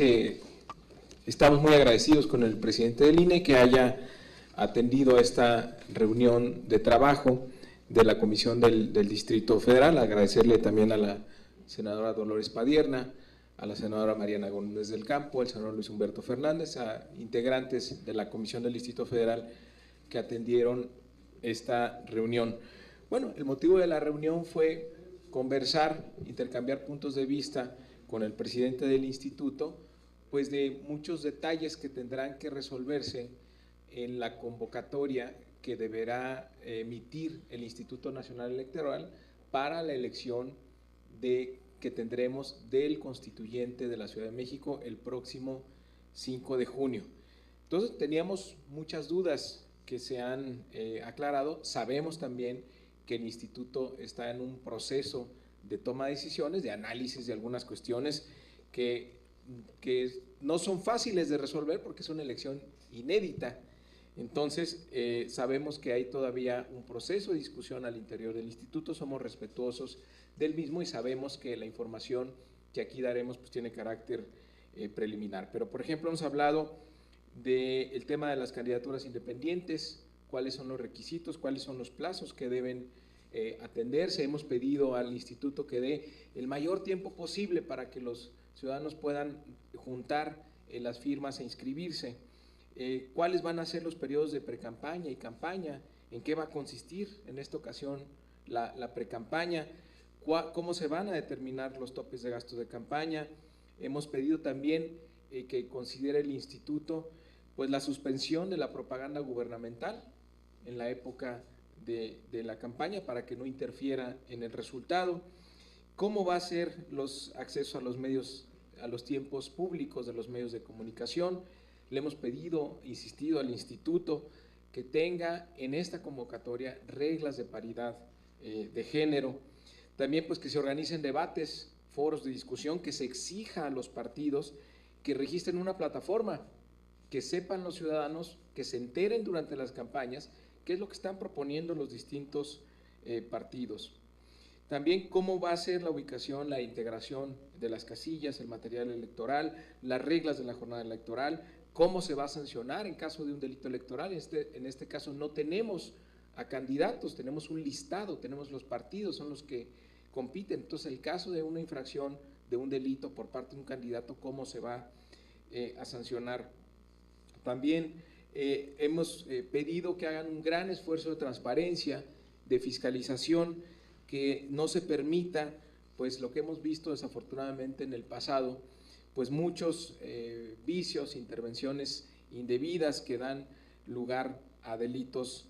que estamos muy agradecidos con el presidente del INE que haya atendido esta reunión de trabajo de la Comisión del Distrito Federal. Agradecerle también a la senadora Dolores Padierna, a la senadora Mariana Gómez del Campo, al senador Luis Humberto Fernández, a integrantes de la Comisión del Distrito Federal que atendieron esta reunión. Bueno, el motivo de la reunión fue conversar, intercambiar puntos de vista con el presidente del instituto, pues de muchos detalles que tendrán que resolverse en la convocatoria que deberá emitir el Instituto Nacional Electoral para la elección que tendremos del constituyente de la Ciudad de México el próximo 5 de junio. Entonces teníamos muchas dudas que se han aclarado. Sabemos también que el instituto está en un proceso de toma de decisiones, de análisis de algunas cuestiones que no son fáciles de resolver porque es una elección inédita. Entonces, sabemos que hay todavía un proceso de discusión al interior del instituto, somos respetuosos del mismo y sabemos que la información que aquí daremos pues tiene carácter preliminar. Pero, por ejemplo, hemos hablado del tema de las candidaturas independientes, cuáles son los requisitos, cuáles son los plazos que deben atenderse. Hemos pedido al instituto que dé el mayor tiempo posible para que los ciudadanos puedan juntar las firmas e inscribirse. ¿Cuáles van a ser los periodos de precampaña y campaña? ¿En qué va a consistir en esta ocasión la precampaña? ¿Cómo se van a determinar los topes de gastos de campaña? Hemos pedido también que considere el instituto pues la suspensión de la propaganda gubernamental en la época de la campaña para que no interfiera en el resultado. ¿Cómo va a ser los accesos a los medios, a los tiempos públicos de los medios de comunicación? Le hemos pedido, insistido al instituto que tenga en esta convocatoria reglas de paridad de género. También pues que se organicen debates, foros de discusión, que se exija a los partidos que registren una plataforma, que sepan los ciudadanos, que se enteren durante las campañas qué es lo que están proponiendo los distintos partidos. También cómo va a ser la ubicación, la integración de las casillas, el material electoral, las reglas de la jornada electoral, cómo se va a sancionar en caso de un delito electoral. En este caso no tenemos a candidatos, tenemos un listado, tenemos los partidos, son los que compiten. Entonces, el caso de una infracción, de un delito por parte de un candidato, ¿cómo se va a sancionar? También hemos pedido que hagan un gran esfuerzo de transparencia, de fiscalización, que no se permita, pues lo que hemos visto desafortunadamente en el pasado, pues muchos vicios, intervenciones indebidas que dan lugar a delitos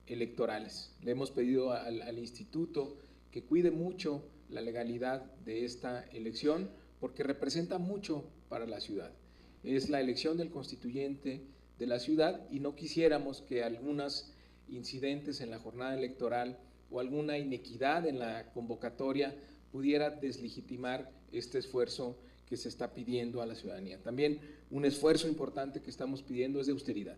electorales. Le hemos pedido al instituto que cuide mucho la legalidad de esta elección porque representa mucho para la ciudad. Es la elección del constituyente de la ciudad y no quisiéramos que algunos incidentes en la jornada electoral o alguna inequidad en la convocatoria pudiera deslegitimar este esfuerzo que se está pidiendo a la ciudadanía. También un esfuerzo importante que estamos pidiendo es de austeridad.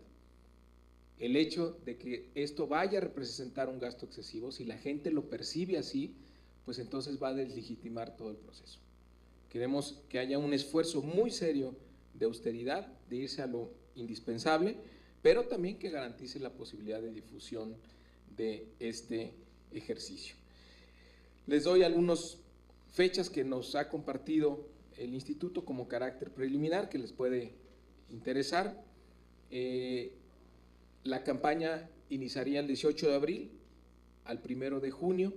El hecho de que esto vaya a representar un gasto excesivo, si la gente lo percibe así, pues entonces va a deslegitimar todo el proceso. Queremos que haya un esfuerzo muy serio de austeridad, de irse a lo indispensable, pero también que garantice la posibilidad de difusión de este ejercicio. Les doy algunas fechas que nos ha compartido el instituto como carácter preliminar que les puede interesar. La campaña iniciaría el 18 de abril al 1 de junio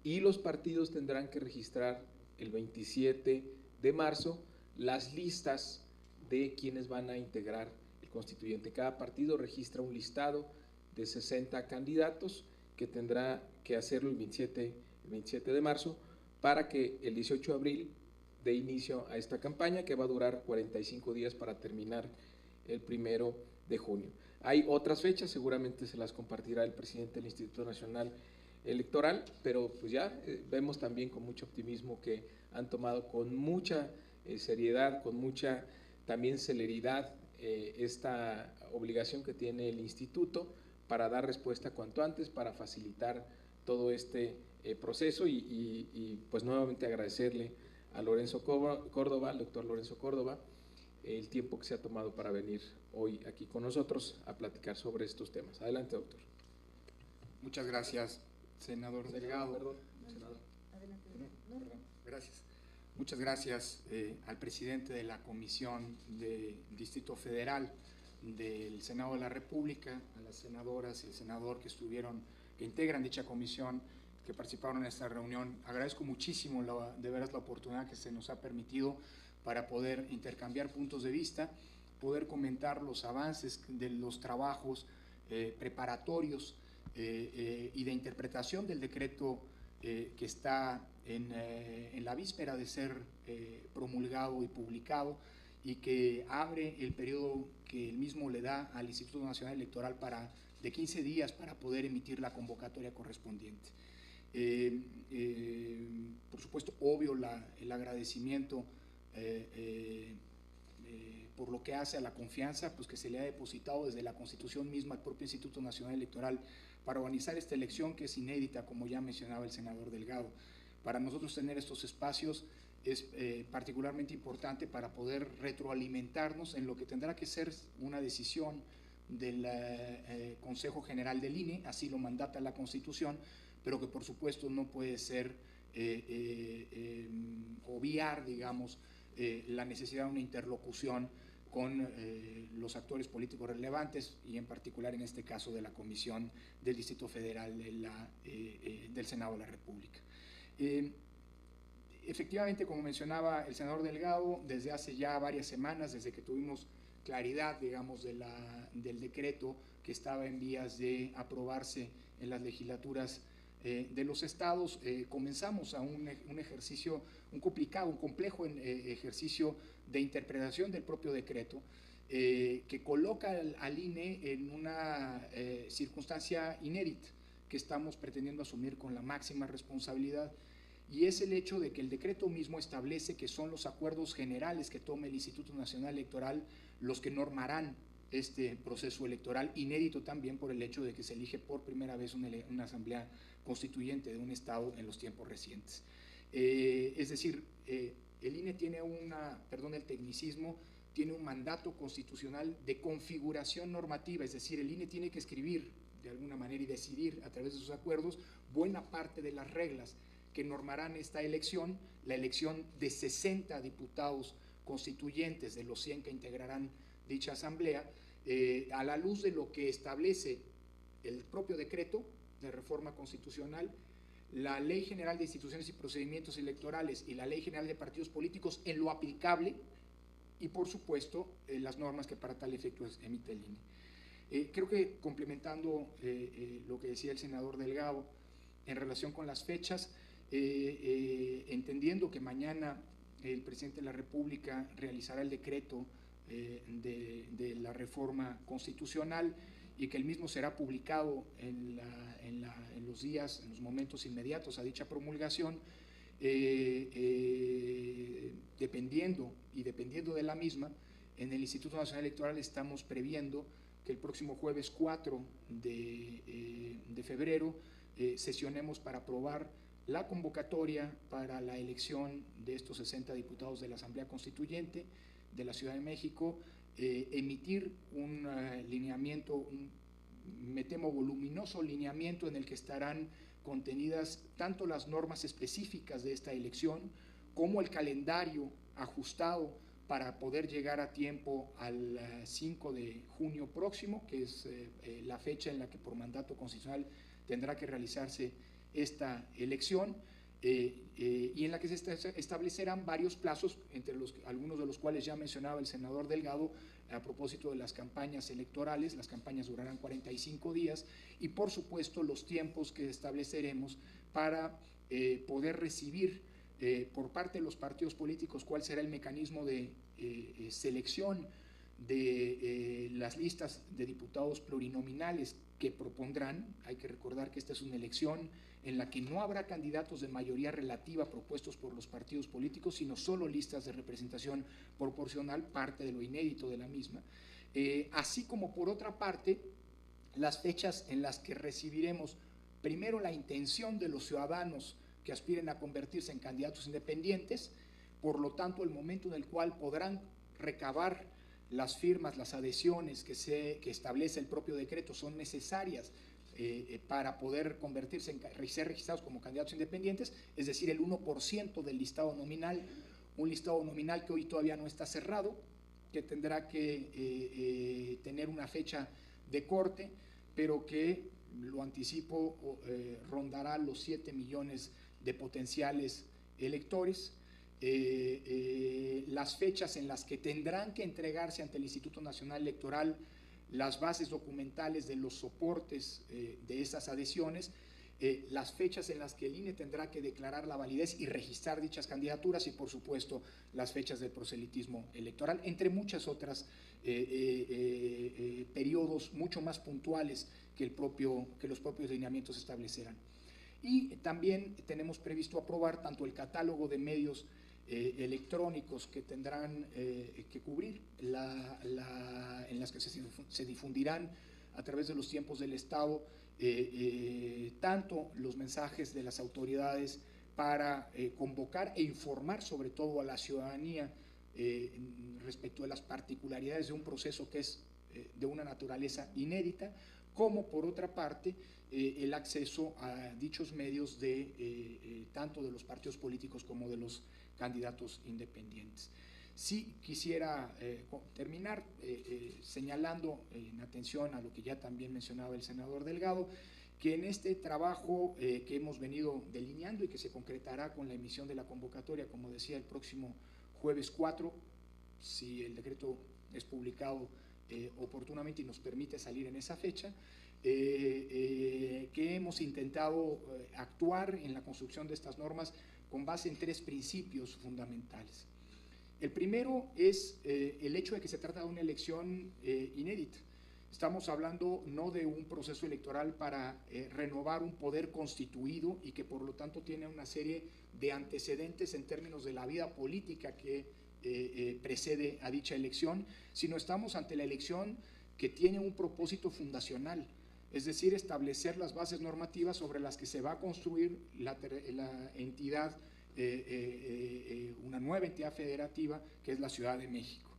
y los partidos tendrán que registrar el 27 de marzo las listas de quienes van a integrar el constituyente. Cada partido registra un listado de 60 candidatos que tendrá que hacerlo el 27 de marzo para que el 18 de abril dé inicio a esta campaña que va a durar 45 días para terminar el 1 de junio. Hay otras fechas, seguramente se las compartirá el presidente del Instituto Nacional Electoral, pero pues ya vemos también con mucho optimismo que han tomado con mucha seriedad, con mucha también celeridad esta obligación que tiene el instituto para dar respuesta cuanto antes, para facilitar todo este proceso y pues nuevamente agradecerle a Lorenzo Córdoba, al doctor Lorenzo Córdoba, el tiempo que se ha tomado para venir hoy aquí con nosotros a platicar sobre estos temas. Adelante, doctor. Muchas gracias, senador Delgado. Perdón, senador. Adelante. Perdón, gracias. Muchas gracias al presidente de la Comisión de Distrito Federal del Senado de la República, a las senadoras y el senador que integran dicha comisión, que participaron en esta reunión. Agradezco muchísimo de veras la oportunidad que se nos ha permitido para poder intercambiar puntos de vista, poder comentar los avances de los trabajos preparatorios y de interpretación del decreto que está en la víspera de ser promulgado y publicado, y que abre el periodo que el mismo le da al Instituto Nacional Electoral de 15 días para poder emitir la convocatoria correspondiente. Por supuesto, obvio el agradecimiento por lo que hace a la confianza pues, que se le ha depositado desde la Constitución misma al propio Instituto Nacional Electoral para organizar esta elección, que es inédita, como ya mencionaba el senador Delgado. Para nosotros tener estos espacios es particularmente importante para poder retroalimentarnos en lo que tendrá que ser una decisión del Consejo General del INE, así lo mandata la Constitución, pero que por supuesto no puede ser obviar, digamos, la necesidad de una interlocución con los actores políticos relevantes, y en particular en este caso de la Comisión del Distrito Federal del Senado de la República. Efectivamente, como mencionaba el senador Delgado, desde hace ya varias semanas, desde que tuvimos claridad, digamos, del decreto que estaba en vías de aprobarse en las legislaturas de los estados, comenzamos a un ejercicio, un complejo ejercicio de interpretación del propio decreto, que coloca al INE en una circunstancia inédita que estamos pretendiendo asumir con la máxima responsabilidad, y es el hecho de que el decreto mismo establece que son los acuerdos generales que tome el Instituto Nacional Electoral los que normarán este proceso electoral, inédito también por el hecho de que se elige por primera vez una asamblea constituyente de un estado en los tiempos recientes. Es decir, el INE tiene el tecnicismo, tiene un mandato constitucional de configuración normativa, es decir, el INE tiene que escribir de alguna manera y decidir a través de sus acuerdos buena parte de las reglas que normarán esta elección, la elección de 60 diputados constituyentes de los 100 que integrarán dicha asamblea, a la luz de lo que establece el propio decreto de reforma constitucional, la Ley General de Instituciones y Procedimientos Electorales y la Ley General de Partidos Políticos en lo aplicable, y por supuesto las normas que para tal efecto emite el INE. Creo que complementando lo que decía el senador Delgado en relación con las fechas, entendiendo que mañana el presidente de la República realizará el decreto de la reforma constitucional, y que el mismo será publicado en los momentos inmediatos a dicha promulgación, dependiendo de la misma, en el Instituto Nacional Electoral estamos previendo que el próximo jueves 4 de febrero sesionemos para aprobar la convocatoria para la elección de estos 60 diputados de la Asamblea Constituyente de la Ciudad de México, emitir un lineamiento, me temo voluminoso lineamiento, en el que estarán contenidas tanto las normas específicas de esta elección como el calendario ajustado para poder llegar a tiempo al 5 de junio próximo, que es la fecha en la que por mandato constitucional tendrá que realizarse esta elección, y en la que se establecerán varios plazos, algunos de los cuales ya mencionaba el senador Delgado a propósito de las campañas electorales. Las campañas durarán 45 días, y por supuesto los tiempos que estableceremos para poder recibir por parte de los partidos políticos cuál será el mecanismo de selección de las listas de diputados plurinominales que propondrán. Hay que recordar que esta es una elección en la que no habrá candidatos de mayoría relativa propuestos por los partidos políticos, sino solo listas de representación proporcional, parte de lo inédito de la misma. Así como, por otra parte, las fechas en las que recibiremos primero la intención de los ciudadanos que aspiren a convertirse en candidatos independientes, por lo tanto el momento en el cual podrán recabar las firmas, las adhesiones que establece el propio decreto son necesarias para poder convertirse ser registrados como candidatos independientes, es decir, el 1% del listado nominal, un listado nominal que hoy todavía no está cerrado, que tendrá que tener una fecha de corte, pero que, lo anticipo, rondará los 7 millones de potenciales electores. Las fechas en las que tendrán que entregarse ante el Instituto Nacional Electoral las bases documentales de los soportes de esas adhesiones, las fechas en las que el INE tendrá que declarar la validez y registrar dichas candidaturas y, por supuesto, las fechas del proselitismo electoral, entre muchas otras periodos mucho más puntuales que los propios lineamientos establecerán. Y también tenemos previsto aprobar tanto el catálogo de medios electrónicos que tendrán que cubrir, en las que se difundirán a través de los tiempos del Estado tanto los mensajes de las autoridades para convocar e informar sobre todo a la ciudadanía respecto de las particularidades de un proceso que es de una naturaleza inédita, como por otra parte el acceso a dichos medios tanto de los partidos políticos como de los candidatos independientes. Sí quisiera terminar señalando en atención a lo que ya también mencionaba el senador Delgado, que en este trabajo que hemos venido delineando y que se concretará con la emisión de la convocatoria, como decía, el próximo jueves 4, si el decreto es publicado oportunamente y nos permite salir en esa fecha, que hemos intentado actuar en la construcción de estas normas con base en 3 principios fundamentales. El primero es el hecho de que se trata de una elección inédita. Estamos hablando no de un proceso electoral para renovar un poder constituido y que por lo tanto tiene una serie de antecedentes en términos de la vida política que precede a dicha elección, sino estamos ante la elección que tiene un propósito fundacional, es decir, establecer las bases normativas sobre las que se va a construir la entidad, una nueva entidad federativa que es la Ciudad de México.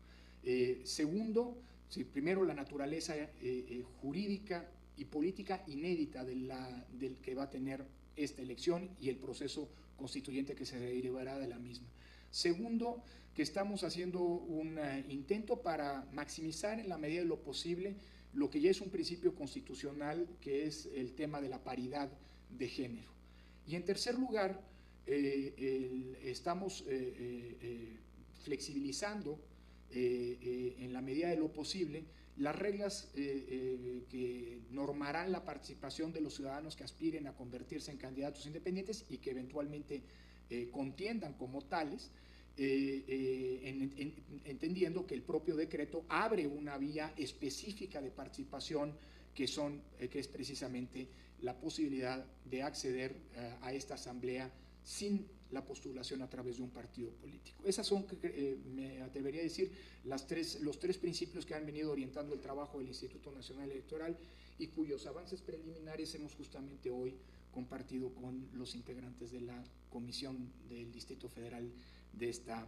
Segundo, primero la naturaleza jurídica y política inédita del que va a tener esta elección y el proceso constituyente que se derivará de la misma. Segundo, que estamos haciendo un intento para maximizar en la medida de lo posible lo que ya es un principio constitucional, que es el tema de la paridad de género. Y en tercer lugar, estamos flexibilizando en la medida de lo posible las reglas que normarán la participación de los ciudadanos que aspiren a convertirse en candidatos independientes y que eventualmente contiendan como tales, entendiendo que el propio decreto abre una vía específica de participación que es precisamente la posibilidad de acceder a esta asamblea sin la postulación a través de un partido político. Esas son, me atrevería a decir, los tres principios que han venido orientando el trabajo del Instituto Nacional Electoral y cuyos avances preliminares hemos justamente hoy compartido con los integrantes de la Comisión del Distrito Federal de esta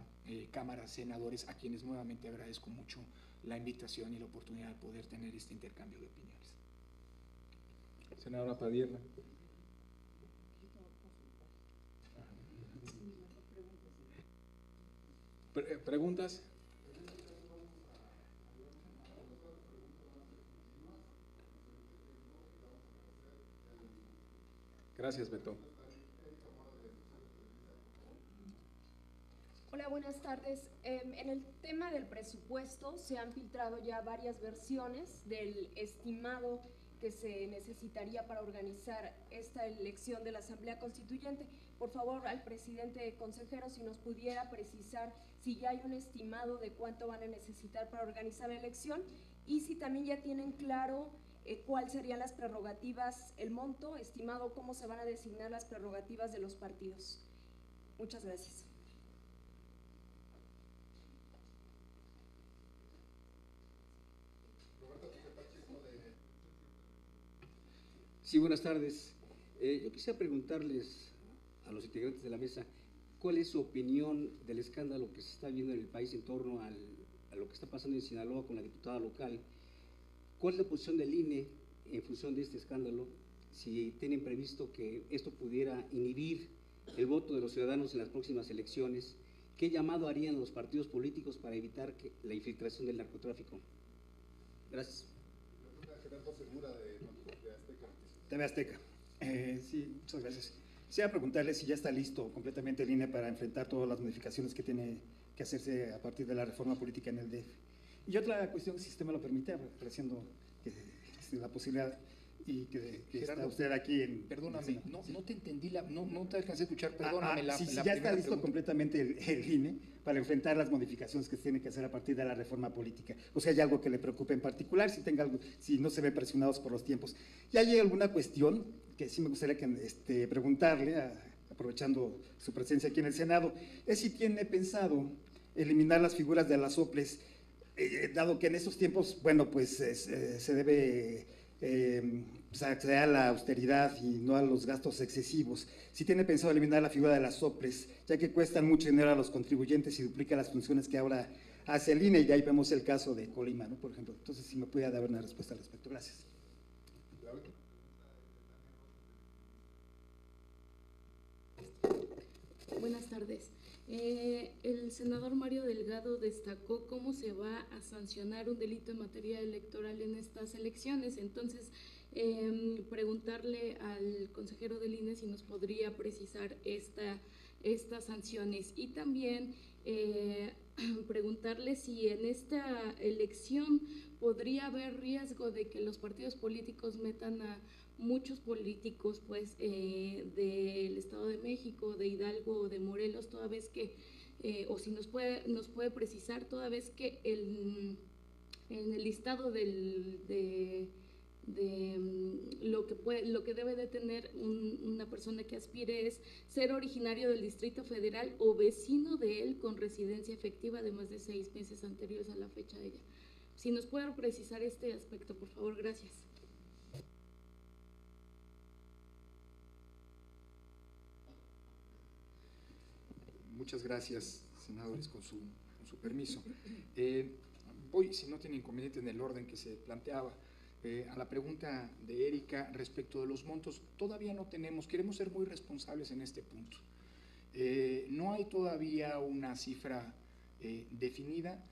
Cámara de Senadores, a quienes nuevamente agradezco mucho la invitación y la oportunidad de poder tener este intercambio de opiniones. Senadora Padierna. ¿Preguntas? Gracias, Beto. Hola, buenas tardes. En el tema del presupuesto se han filtrado ya varias versiones del estimado que se necesitaría para organizar esta elección de la Asamblea Constituyente. Por favor, al presidente consejero, si nos pudiera precisar si ya hay un estimado de cuánto van a necesitar para organizar la elección y si también ya tienen claro cuáles serían las prerrogativas, el monto estimado, cómo se van a designar las prerrogativas de los partidos. Muchas gracias. Sí, buenas tardes. Yo quisiera preguntarles a los integrantes de la mesa cuál es su opinión del escándalo que se está viendo en el país en torno al lo que está pasando en Sinaloa con la diputada local, ¿cuál es la posición del INE en función de este escándalo? Si tienen previsto que esto pudiera inhibir el voto de los ciudadanos en las próximas elecciones, ¿qué llamado harían los partidos políticos para evitar la infiltración del narcotráfico? Gracias. Gerardo Segura de Azteca. TV Azteca. Sí, muchas gracias. Quisiera preguntarle si ya está listo completamente el INE para enfrentar todas las modificaciones que tiene que hacerse a partir de la reforma política en el DF. Y otra cuestión, si usted me lo permite, apreciando que la posibilidad y que Gerardo, está usted aquí en... Perdóname, no te entendí, no te alcancé a escuchar, perdóname. Si ya está listo completamente el INE para enfrentar las modificaciones que se tienen que hacer a partir de la reforma política. O sea, hay algo que le preocupe en particular, si no se ve presionados por los tiempos. ¿Y hay alguna cuestión que sí me gustaría preguntarle, aprovechando su presencia aquí en el Senado, es si tiene pensado eliminar las figuras de las OPLES, dado que en estos tiempos, bueno, pues se debe acceder a la austeridad y no a los gastos excesivos. Si tiene pensado eliminar la figura de las OPLES, ya que cuestan mucho dinero a los contribuyentes y duplica las funciones que ahora hace el INE, y ahí vemos el caso de Colima, ¿no? Por ejemplo. Entonces, si me puede dar una respuesta al respecto. Gracias. Buenas tardes. El senador Mario Delgado destacó cómo se va a sancionar un delito en materia electoral en estas elecciones. Entonces, preguntarle al consejero del INE si nos podría precisar estas sanciones, y también preguntarle si en esta elección podría haber riesgo de que los partidos políticos metan a muchos políticos pues del Estado de México, de Hidalgo o de Morelos, toda vez que, o si nos puede precisar, toda vez que en el listado de lo que debe de tener una persona que aspire es ser originario del Distrito Federal o vecino de él con residencia efectiva de más de 6 meses anteriores a la fecha de ella. Si nos puede precisar este aspecto, por favor, gracias. Muchas gracias, senadores, con su permiso. Voy, si no tiene inconveniente, en el orden que se planteaba. A la pregunta de Erika respecto de los montos, todavía no tenemos, queremos ser muy responsables en este punto. No hay todavía una cifra definida.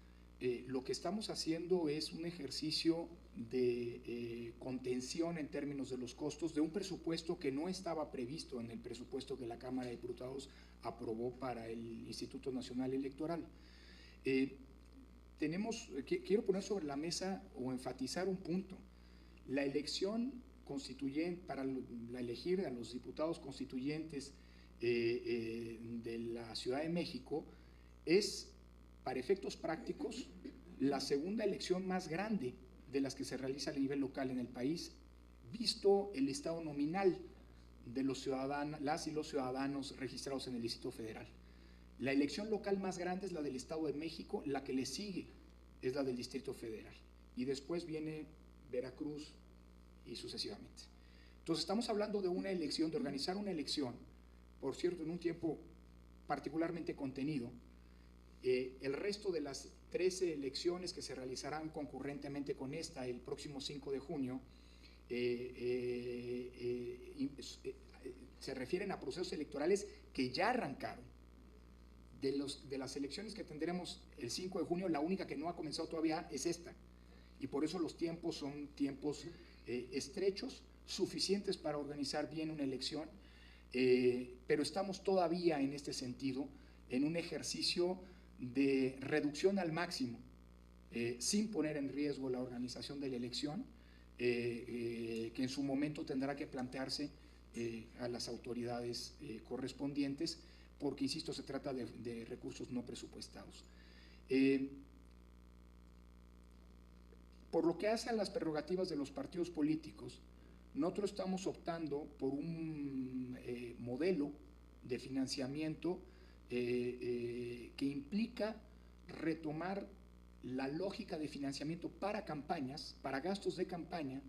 Lo que estamos haciendo es un ejercicio de contención en términos de los costos de un presupuesto que no estaba previsto en el presupuesto que la Cámara de Diputados aprobó para el Instituto Nacional Electoral. Quiero poner sobre la mesa o enfatizar un punto. La elección constituyente, para elegir a los diputados constituyentes de la Ciudad de México, es, para efectos prácticos, la segunda elección más grande de las que se realiza a nivel local en el país, visto el estado nominal de los ciudadanos, las y los ciudadanos registrados en el Distrito Federal. La elección local más grande es la del Estado de México, la que le sigue es la del Distrito Federal, y después viene Veracruz y sucesivamente. Entonces estamos hablando de una elección, de organizar una elección, por cierto, en un tiempo particularmente contenido. El resto de las 13 elecciones que se realizarán concurrentemente con esta el próximo 5 de junio se refieren a procesos electorales que ya arrancaron. De las elecciones que tendremos el 5 de junio, la única que no ha comenzado todavía es esta, y por eso los tiempos son tiempos estrechos, suficientes para organizar bien una elección, pero estamos todavía en este sentido en un ejercicio de reducción al máximo, sin poner en riesgo la organización de la elección, que en su momento tendrá que plantearse a las autoridades correspondientes, porque, insisto, se trata de recursos no presupuestados. Por lo que hace a las prerrogativas de los partidos políticos, nosotros estamos optando por un modelo de financiamiento que implica retomar la lógica de financiamiento para campañas, para gastos de campaña,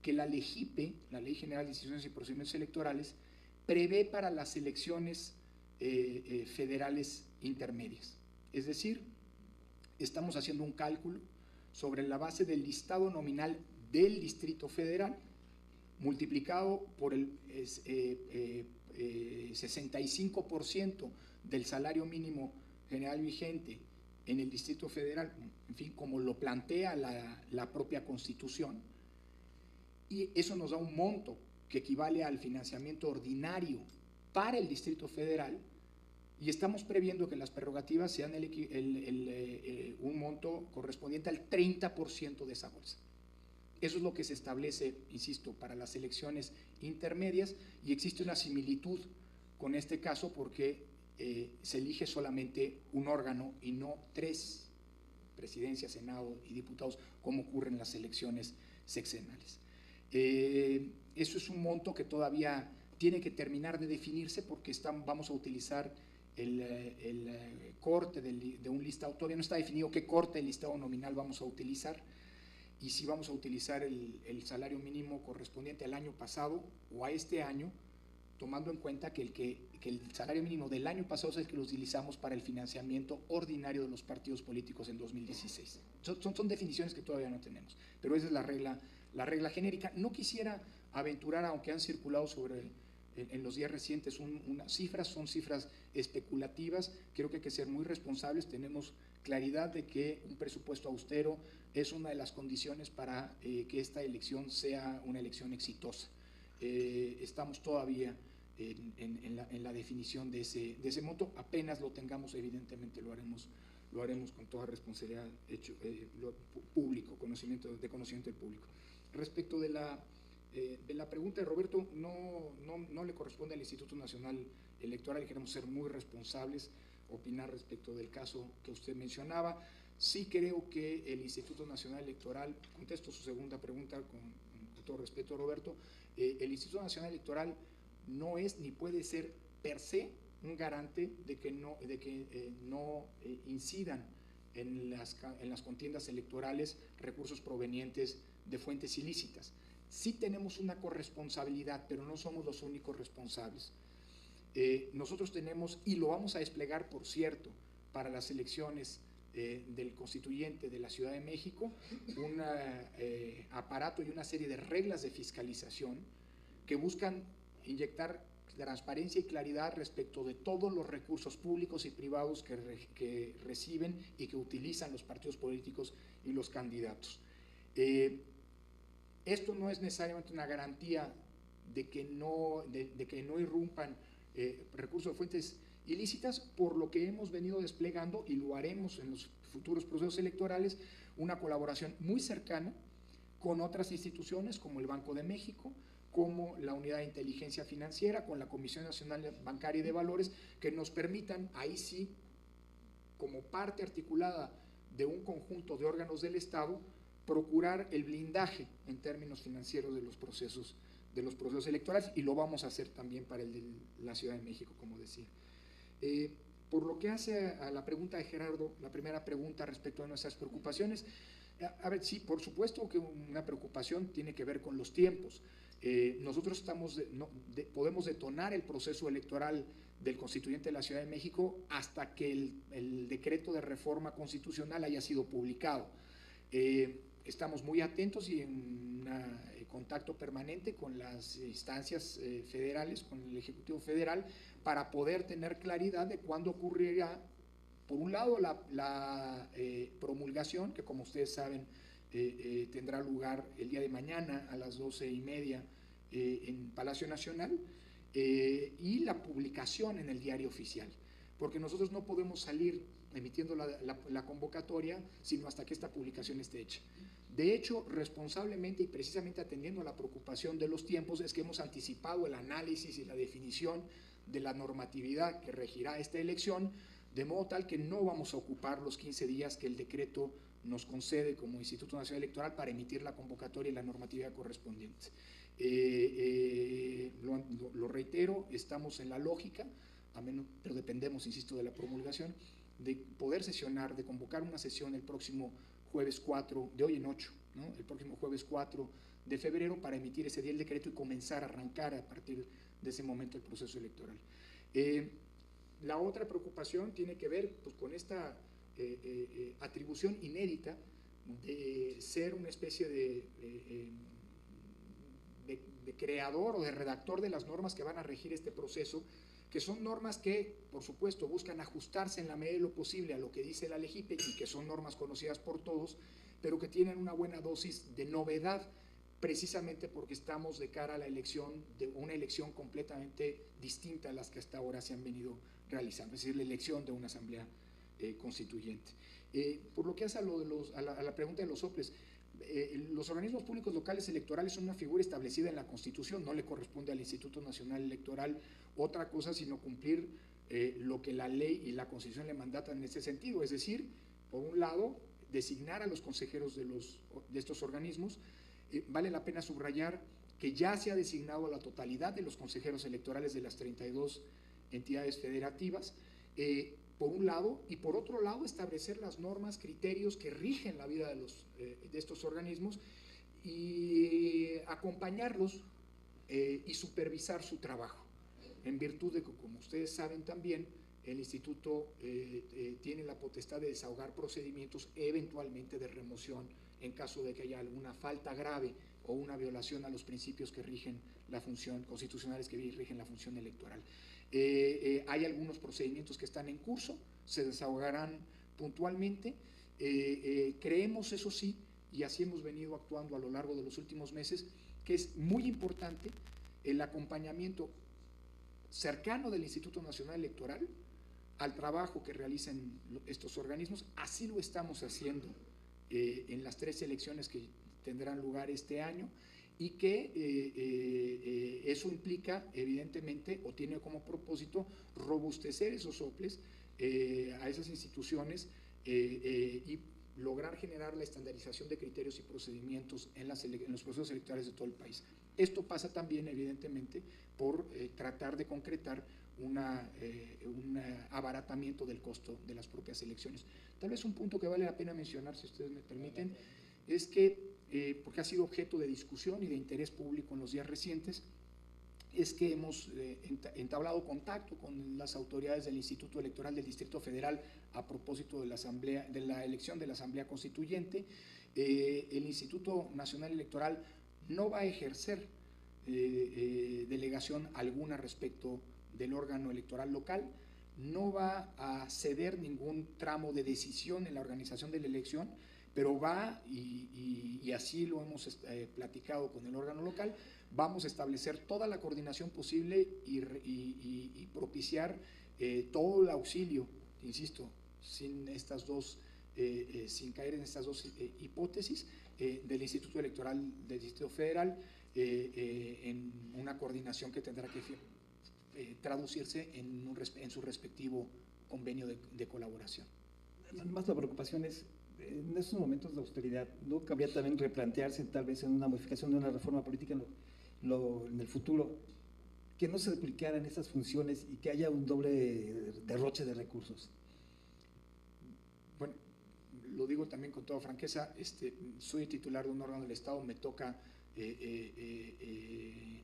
que la LEGIPE, la Ley General de Instituciones y Procedimientos Electorales, prevé para las elecciones federales intermedias. Es decir, estamos haciendo un cálculo sobre la base del listado nominal del Distrito Federal, multiplicado por el 65% del salario mínimo general vigente en el Distrito Federal, en fin, como lo plantea la propia Constitución, y eso nos da un monto que equivale al financiamiento ordinario para el Distrito Federal, y estamos previendo que las prerrogativas sean un monto correspondiente al 30% de esa bolsa. Eso es lo que se establece, insisto, para las elecciones intermedias, y existe una similitud con este caso porque se elige solamente un órgano y no 3, presidencia, senado y diputados, como ocurre en las elecciones sexenales. Eso es un monto que todavía tiene que terminar de definirse porque vamos a utilizar el corte de un listado. Todavía no está definido qué corte del listado nominal vamos a utilizar, y si vamos a utilizar el salario mínimo correspondiente al año pasado o a este año, tomando en cuenta que el salario mínimo del año pasado es el que lo utilizamos para el financiamiento ordinario de los partidos políticos en 2016. Son definiciones que todavía no tenemos, pero esa es la regla genérica. No quisiera aventurar, aunque han circulado en los días recientes unas cifras, son cifras especulativas. Creo que hay que ser muy responsables. Tenemos claridad de que un presupuesto austero es una de las condiciones para que esta elección sea una elección exitosa. Estamos todavía en la definición de ese monto. Apenas lo tengamos, evidentemente lo haremos con toda responsabilidad público, de conocimiento del público. Respecto de la pregunta de Roberto, no le corresponde al Instituto Nacional Electoral, queremos ser muy responsables, opinar respecto del caso que usted mencionaba. Sí creo que el Instituto Nacional Electoral, contesto su segunda pregunta con todo respeto, Roberto, el Instituto Nacional Electoral no es ni puede ser per se un garante de que no incidan en las contiendas electorales recursos provenientes de fuentes ilícitas. Sí tenemos una corresponsabilidad, pero no somos los únicos responsables. Nosotros tenemos, y lo vamos a desplegar, por cierto, para las elecciones del constituyente de la Ciudad de México, un aparato y una serie de reglas de fiscalización que buscan inyectar transparencia y claridad respecto de todos los recursos públicos y privados que reciben y que utilizan los partidos políticos y los candidatos. Esto no es necesariamente una garantía de que no irrumpan recursos de fuentes ilícitas, por lo que hemos venido desplegando, y lo haremos en los futuros procesos electorales, una colaboración muy cercana con otras instituciones como el Banco de México, como la Unidad de Inteligencia Financiera, con la Comisión Nacional Bancaria y de Valores, que nos permitan, ahí sí, como parte articulada de un conjunto de órganos del Estado, procurar el blindaje en términos financieros de los procesos electorales, y lo vamos a hacer también para el de la Ciudad de México, como decía. Por lo que hace a la pregunta de Gerardo, la primera pregunta respecto a nuestras preocupaciones, a ver, sí, por supuesto que una preocupación tiene que ver con los tiempos. Nosotros podemos detonar el proceso electoral del constituyente de la Ciudad de México hasta que el decreto de reforma constitucional haya sido publicado. Estamos muy atentos y en contacto permanente con las instancias federales, con el Ejecutivo Federal, para poder tener claridad de cuándo ocurrirá, por un lado, la promulgación, que como ustedes saben tendrá lugar el día de mañana a las 12:30 en Palacio Nacional, y la publicación en el Diario Oficial, porque nosotros no podemos salir emitiendo la convocatoria sino hasta que esta publicación esté hecha. De hecho, responsablemente y precisamente atendiendo a la preocupación de los tiempos, es que hemos anticipado el análisis y la definición de la normatividad que regirá esta elección, de modo tal que no vamos a ocupar los 15 días que el decreto nos concede como Instituto Nacional Electoral para emitir la convocatoria y la normatividad correspondiente. Lo reitero, estamos en la lógica, pero dependemos, insisto, de la promulgación, de poder sesionar, de convocar una sesión el próximo jueves 4, de hoy en 8, ¿no? El próximo jueves 4 de febrero, para emitir ese día el decreto y comenzar a arrancar a partir de ese momento el proceso electoral. La otra preocupación tiene que ver, pues, con esta atribución inédita de ser una especie de creador o de redactor de las normas que van a regir este proceso, que son normas que, por supuesto, buscan ajustarse en la medida de lo posible a lo que dice la LEGIPE y que son normas conocidas por todos, pero que tienen una buena dosis de novedad, precisamente porque estamos de cara a la elección, de una elección completamente distinta a las que hasta ahora se han venido realizando, es decir, la elección de una asamblea constituyente. Por lo que hace a la pregunta de los soples, los organismos públicos locales electorales son una figura establecida en la Constitución, no le corresponde al Instituto Nacional Electoral otra cosa sino cumplir lo que la ley y la Constitución le mandatan en ese sentido, es decir, por un lado, designar a los consejeros de estos organismos. Vale la pena subrayar que ya se ha designado a la totalidad de los consejeros electorales de las 32 entidades federativas, por un lado, y por otro lado establecer las normas, criterios que rigen la vida de estos organismos y acompañarlos y supervisar su trabajo, en virtud de que, como ustedes saben también, el instituto tiene la potestad de desahogar procedimientos, eventualmente de remoción, en caso de que haya alguna falta grave o una violación a los principios que rigen la función, constitucionales que rigen la función electoral. Hay algunos procedimientos que están en curso, se desahogarán puntualmente. Creemos, eso sí, y así hemos venido actuando a lo largo de los últimos meses, que es muy importante el acompañamiento cercano del Instituto Nacional Electoral al trabajo que realicen estos organismos. Así lo estamos haciendo en las 3 elecciones que tendrán lugar este año, y que eso implica, evidentemente, o tiene como propósito robustecer esos soples a esas instituciones y lograr generar la estandarización de criterios y procedimientos en los procesos electorales de todo el país. Esto pasa también, evidentemente, por tratar de concretar un abaratamiento del costo de las propias elecciones. Tal vez un punto que vale la pena mencionar, si ustedes me permiten, es que, porque ha sido objeto de discusión y de interés público en los días recientes, es que hemos entablado contacto con las autoridades del Instituto Electoral del Distrito Federal a propósito de la elección de la Asamblea Constituyente. El Instituto Nacional Electoral no va a ejercer delegación alguna respecto del órgano electoral local, no va a ceder ningún tramo de decisión en la organización de la elección, pero va, y así lo hemos platicado con el órgano local, vamos a establecer toda la coordinación posible y propiciar todo el auxilio, insisto, sin caer en estas dos hipótesis, del Instituto Electoral del Distrito Federal, en una coordinación que tendrá que traducirse en su respectivo convenio de colaboración. Más la preocupación es, en estos momentos de austeridad, ¿no cabría también replantearse tal vez en una modificación de una reforma política en el futuro, que no se duplicaran esas funciones y que haya un doble derroche de recursos? Bueno, lo digo también con toda franqueza, soy titular de un órgano del Estado, me toca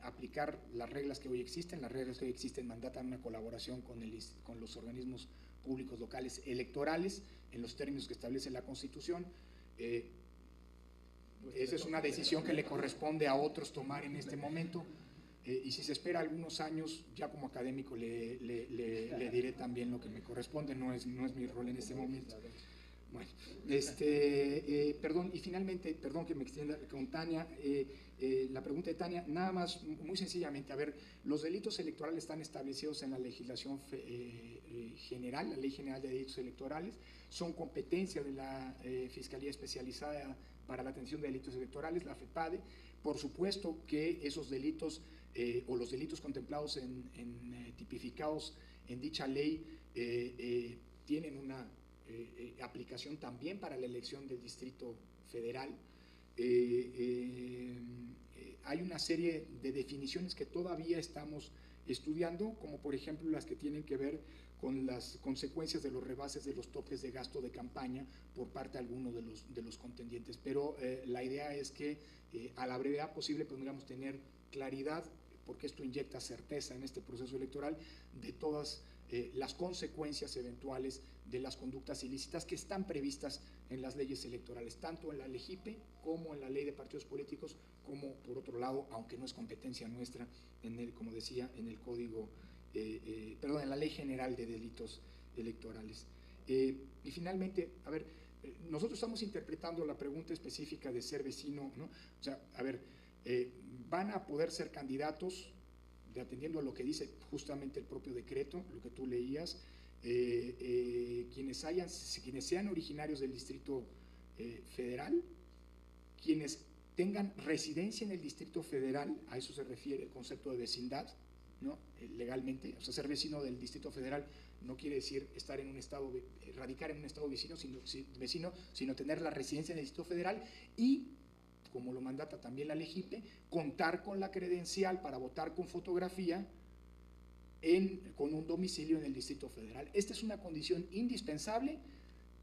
aplicar las reglas que hoy existen. Las reglas que hoy existen mandatan una colaboración con los organismos públicos locales electorales en los términos que establece la Constitución. Esa es una decisión que le corresponde a otros tomar en este momento, y si se espera algunos años, ya como académico le diré también lo que me corresponde, no es mi rol en este momento. Bueno, perdón, y finalmente, perdón que me extienda con Tania, la pregunta de Tania, nada más, muy sencillamente, a ver, los delitos electorales están establecidos en la legislación general, la Ley General de Delitos Electorales, son competencia de la Fiscalía Especializada para la Atención de Delitos Electorales, la FEPADE. Por supuesto que esos delitos o los delitos contemplados tipificados en dicha ley tienen una aplicación también para la elección del Distrito Federal. Hay una serie de definiciones que todavía estamos estudiando, como por ejemplo las que tienen que ver con las consecuencias de los rebases de los topes de gasto de campaña por parte de algunos de los contendientes, pero la idea es que a la brevedad posible podríamos tener claridad, porque esto inyecta certeza en este proceso electoral, de todas las consecuencias eventuales de las conductas ilícitas que están previstas en las leyes electorales, tanto en la LEGIPE como en la Ley de Partidos Políticos, como por otro lado, aunque no es competencia nuestra, como decía, en el Código, en la Ley General de Delitos Electorales. Y finalmente, a ver, nosotros estamos interpretando la pregunta específica de ser vecino, ¿no? O sea, a ver, van a poder ser candidatos, atendiendo a lo que dice justamente el propio decreto, lo que tú leías, quienes sean originarios del Distrito Federal, quienes tengan residencia en el Distrito Federal, a eso se refiere el concepto de vecindad, ¿no? Legalmente, o sea, ser vecino del Distrito Federal no quiere decir estar en un estado, radicar en un estado vecino, sino tener la residencia en el Distrito Federal y, como lo mandata también la LEGIPE, contar con la credencial para votar con fotografía con un domicilio en el Distrito Federal. Esta es una condición indispensable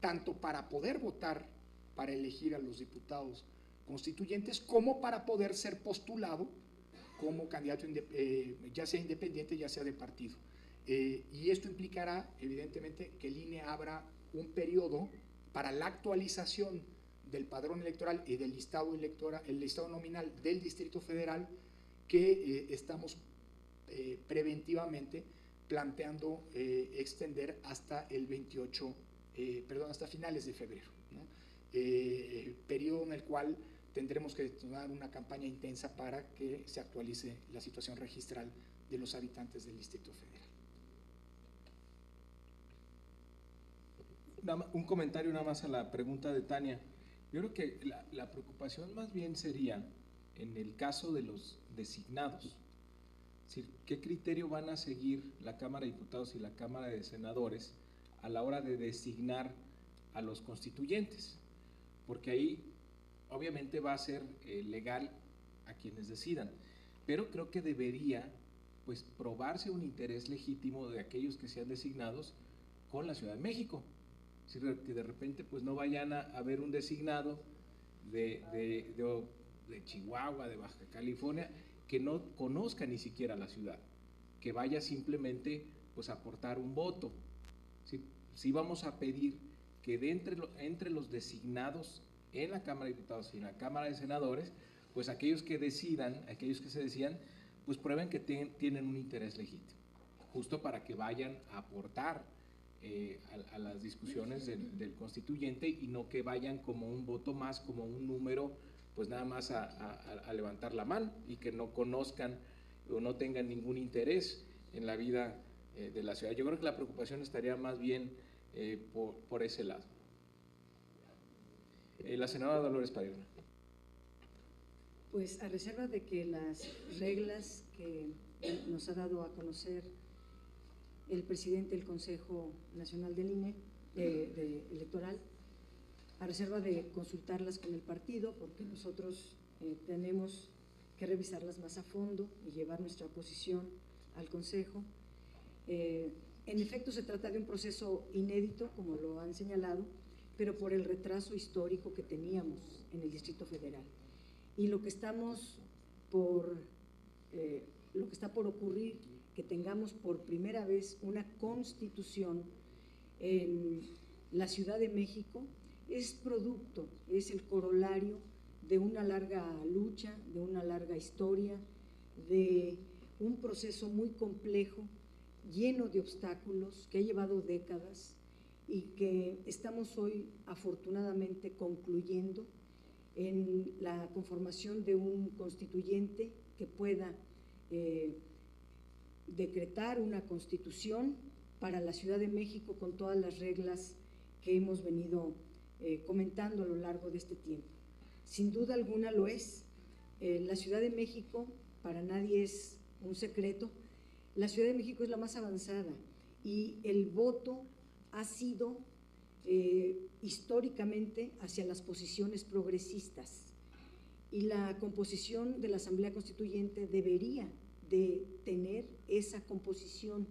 tanto para poder votar, para elegir a los diputados constituyentes, como para poder ser postulado como candidato, ya sea independiente, ya sea de partido. Y esto implicará, evidentemente, que el INE abra un periodo para la actualización del padrón electoral y del listado electoral, el listado nominal del Distrito Federal, que estamos preventivamente planteando extender hasta el 28, hasta finales de febrero, ¿no? Periodo en el cual tendremos que tomar una campaña intensa para que se actualice la situación registral de los habitantes del Distrito Federal. Un comentario nada más a la pregunta de Tania. Yo creo que la preocupación más bien sería en el caso de los designados. Es decir, ¿qué criterio van a seguir la Cámara de Diputados y la Cámara de Senadores a la hora de designar a los constituyentes? Porque ahí obviamente va a ser legal a quienes decidan, pero creo que debería pues probarse un interés legítimo de aquellos que sean designados con la Ciudad de México. Es decir, que de repente pues no vayan a haber un designado de Chihuahua, de Baja California, que no conozca ni siquiera la ciudad, que vaya simplemente pues a aportar un voto. Sí vamos a pedir que entre los designados en la Cámara de Diputados y en la Cámara de Senadores, pues aquellos que se decidan, pues prueben que tienen un interés legítimo, justo para que vayan a aportar a las discusiones del constituyente y no que vayan como un voto más, como un número, pues nada más a levantar la mano y que no conozcan o no tengan ningún interés en la vida de la ciudad. Yo creo que la preocupación estaría más bien por ese lado. La senadora Dolores Padierna. Pues a reserva de que las reglas que nos ha dado a conocer el presidente del Consejo Nacional del INE, electoral, a reserva de consultarlas con el partido, porque nosotros tenemos que revisarlas más a fondo y llevar nuestra posición al Consejo. En efecto, se trata de un proceso inédito, como lo han señalado, pero por el retraso histórico que teníamos en el Distrito Federal. Y lo que está por ocurrir, que tengamos por primera vez una constitución en la Ciudad de México, es el corolario de una larga lucha, de una larga historia, de un proceso muy complejo, lleno de obstáculos, que ha llevado décadas y que estamos hoy afortunadamente concluyendo en la conformación de un constituyente que pueda decretar una constitución para la Ciudad de México con todas las reglas que hemos venido comentando a lo largo de este tiempo. Sin duda alguna lo es. La Ciudad de México, para nadie es un secreto, la Ciudad de México es la más avanzada y el voto ha sido históricamente hacia las posiciones progresistas, y la composición de la Asamblea Constituyente debería de tener esa composición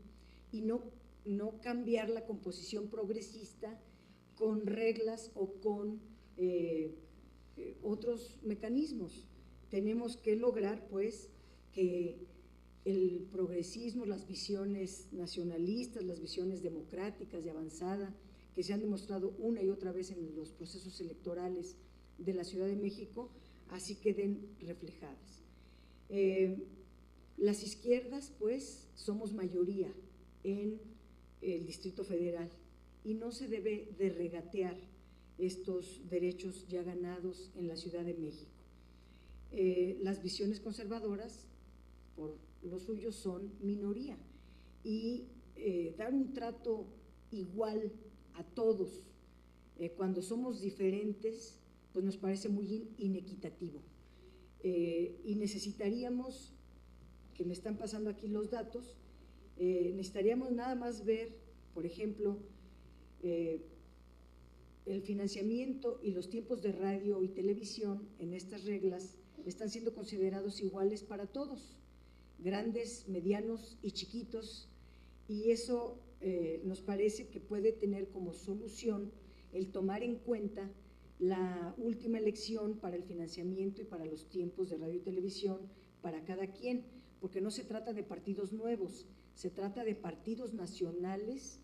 y no cambiar la composición progresista con reglas o con otros mecanismos. Tenemos que lograr pues que el progresismo, las visiones nacionalistas, las visiones democráticas de avanzada, que se han demostrado una y otra vez en los procesos electorales de la Ciudad de México, así queden reflejadas. Las izquierdas, pues, somos mayoría en el Distrito Federal y no se debe de regatear estos derechos ya ganados en la Ciudad de México. Las visiones conservadoras, por lo suyo, son minoría y dar un trato igual a todos cuando somos diferentes, pues nos parece muy inequitativo. Y necesitaríamos, que me están pasando aquí los datos, necesitaríamos nada más ver, por ejemplo, el financiamiento y los tiempos de radio y televisión en estas reglas están siendo considerados iguales para todos, grandes, medianos y chiquitos, y eso nos parece que puede tener como solución el tomar en cuenta la última elección para el financiamiento y para los tiempos de radio y televisión para cada quien, porque no se trata de partidos nuevos, se trata de partidos nacionales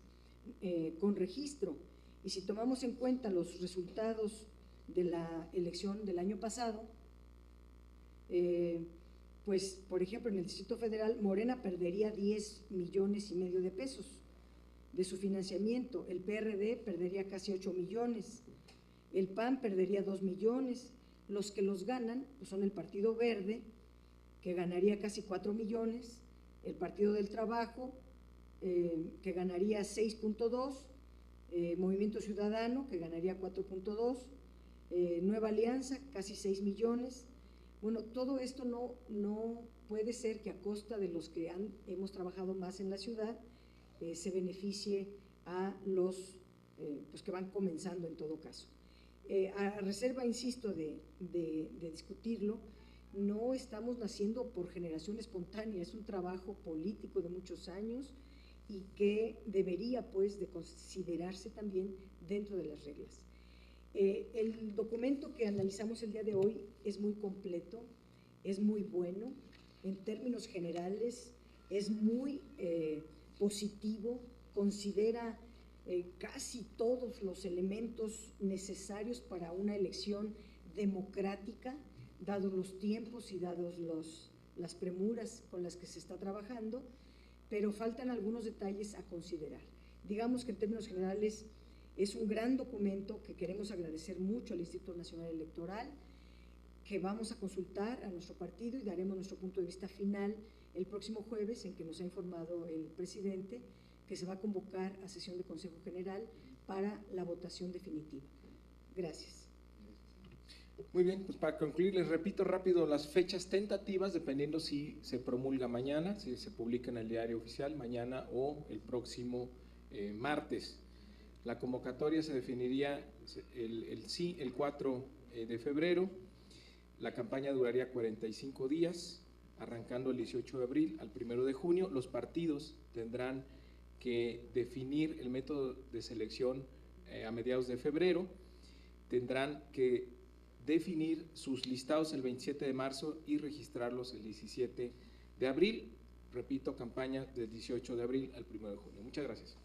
con registro. Y si tomamos en cuenta los resultados de la elección del año pasado, pues, por ejemplo, en el Distrito Federal, Morena perdería 10,5 millones de pesos de su financiamiento, el PRD perdería casi 8 millones, el PAN perdería 2 millones, los que los ganan pues son el Partido Verde, que ganaría casi 4 millones, el Partido del Trabajo, que ganaría 6.2, Movimiento Ciudadano, que ganaría 4.2, Nueva Alianza, casi 6 millones. Bueno, todo esto no puede ser que a costa de los que hemos trabajado más en la ciudad se beneficie a los pues que van comenzando en todo caso. A reserva, insisto, de discutirlo, no estamos naciendo por generación espontánea, es un trabajo político de muchos años y que debería pues de considerarse también dentro de las reglas. El documento que analizamos el día de hoy es muy completo, es muy bueno, en términos generales es muy positivo, considera casi todos los elementos necesarios para una elección democrática, dados los tiempos y dados las premuras con las que se está trabajando, pero faltan algunos detalles a considerar. Digamos que en términos generales es un gran documento que queremos agradecer mucho al Instituto Nacional Electoral, que vamos a consultar a nuestro partido y daremos nuestro punto de vista final el próximo jueves, en que nos ha informado el presidente que se va a convocar a sesión de Consejo General para la votación definitiva. Gracias. Muy bien, pues para concluir les repito rápido las fechas tentativas, dependiendo si se promulga mañana, si se publica en el diario oficial mañana o el próximo martes. La convocatoria se definiría el 4 de febrero, la campaña duraría 45 días, arrancando el 18 de abril al 1 de junio. Los partidos tendrán que definir el método de selección a mediados de febrero, tendrán que definir sus listados el 27 de marzo y registrarlos el 17 de abril. Repito, campaña del 18 de abril al 1 de junio. Muchas gracias.